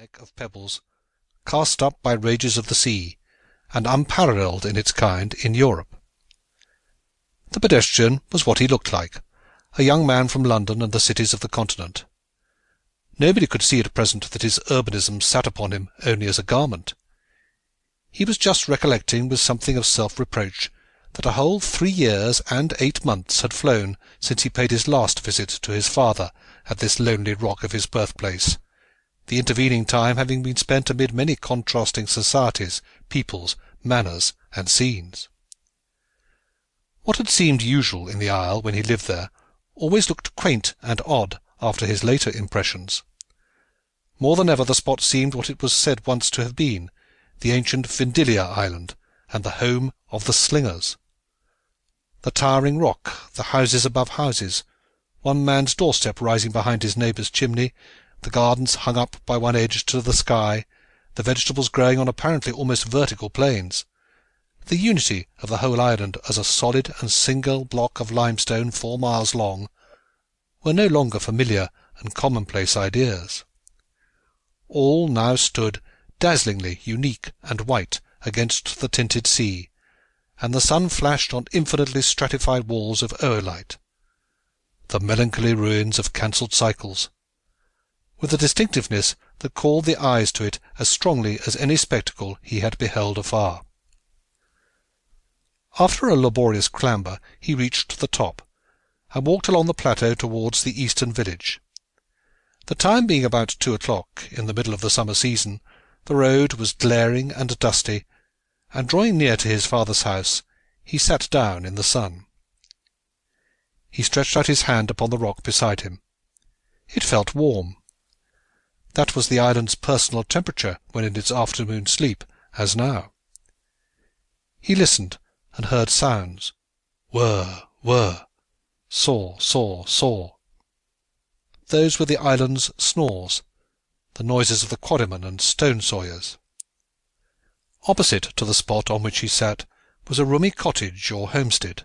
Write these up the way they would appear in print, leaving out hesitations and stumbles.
neck of pebbles, cast up by rages of the sea, and unparalleled in its kind in Europe. The pedestrian was what he looked like, a young man from London and the cities of the continent. Nobody could see at present that his urbanism sat upon him only as a garment. He was just recollecting with something of self-reproach that a whole 3 years and 8 months had flown since he paid his last visit to his father at this lonely rock of his birthplace, the intervening time having been spent amid many contrasting societies, peoples, manners, and scenes. What had seemed usual in the Isle when he lived there always looked quaint and odd after his later impressions. More than ever the spot seemed what it was said once to have been, the ancient Vindilia Island, and the home of the Slingers. The towering rock, the houses above houses, one man's doorstep rising behind his neighbour's chimney, the gardens hung up by one edge to the sky, the vegetables growing on apparently almost vertical plains, the unity of the whole island as a solid and single block of limestone 4 miles long, were no longer familiar and commonplace ideas. All now stood dazzlingly unique and white against the tinted sea, and the sun flashed on infinitely stratified walls of oolite, the melancholy ruins of cancelled cycles, with a distinctiveness that called the eyes to it as strongly as any spectacle he had beheld afar. After a laborious clamber he reached the top, and walked along the plateau towards the eastern village. The time being about 2 o'clock, in the middle of the summer season, the road was glaring and dusty, and drawing near to his father's house, he sat down in the sun. He stretched out his hand upon the rock beside him. It felt warm. That was the island's personal temperature when in its afternoon sleep, as now. He listened, and heard sounds. Whir, whir, saw, saw, saw. Those were the island's snores, the noises of the quarrymen and stone sawyers. Opposite to the spot on which he sat was a roomy cottage or homestead.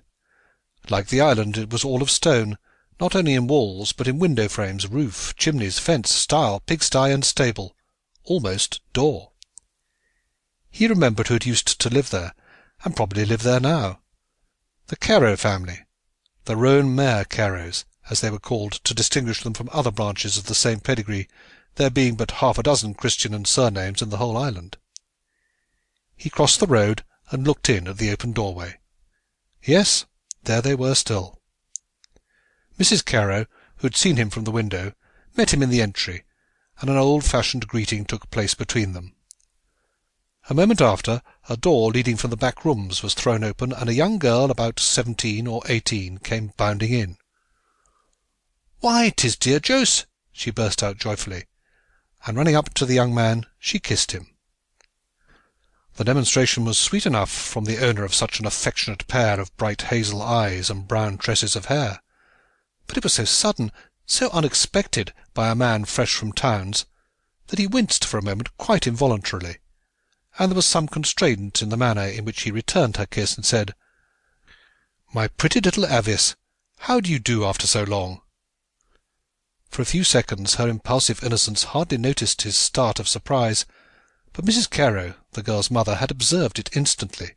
Like the island, it was all of stone, not only in walls, but in window frames, roof, chimneys, fence, stile, pigsty, and stable, almost door. He remembered who had used to live there, and probably lived there now. The Carew family, the Roan Mare Carews, as they were called to distinguish them from other branches of the same pedigree, there being but 6 Christian and surnames in the whole island. He crossed the road and looked in at the open doorway. Yes, there they were still. Mrs. Carew, who had seen him from the window, met him in the entry, and an old-fashioned greeting took place between them. A moment after, a door leading from the back rooms was thrown open, and a young girl about 17 or 18 came bounding in. "Why, 'tis dear Jose!" she burst out joyfully, and running up to the young man, she kissed him. The demonstration was sweet enough from the owner of such an affectionate pair of bright hazel eyes and brown tresses of hair, but it was so sudden, so unexpected by a man fresh from towns, that he winced for a moment quite involuntarily, and there was some constraint in the manner in which he returned her kiss, and said, "My pretty little Avis, how do you do after so long?" For a few seconds her impulsive innocence hardly noticed his start of surprise, but Mrs. Carew, the girl's mother, had observed it instantly.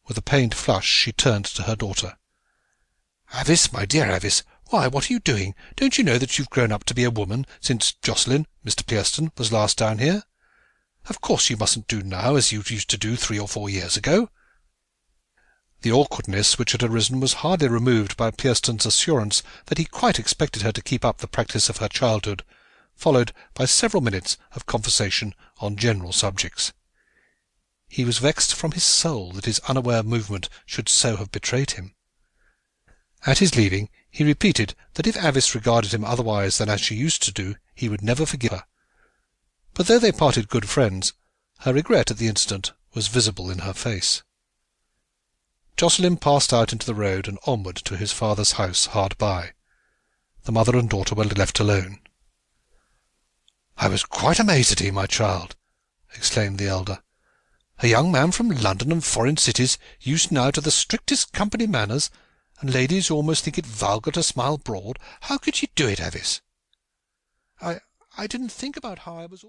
With a pained flush she turned to her daughter. "Avis, my dear Avis, why, what are you doing? Don't you know that you've grown up to be a woman since Jocelyn, Mr. Pierston, was last down here? Of course you mustn't do now as you used to do 3 or 4 years ago." The awkwardness which had arisen was hardly removed by Pierston's assurance that he quite expected her to keep up the practice of her childhood, followed by several minutes of conversation on general subjects. He was vexed from his soul that his unaware movement should so have betrayed him. At his leaving he repeated that if Avis regarded him otherwise than as she used to do, he would never forgive her. But though they parted good friends, her regret at the incident was visible in her face. Jocelyn passed out into the road and onward to his father's house hard by. The mother and daughter were left alone. "I was quite amazed at him, my child," exclaimed the elder. "A young man from London and foreign cities, used now to the strictest company manners, and ladies who almost think it vulgar to smile broad. How could you do it, Avis?" I didn't think about how I was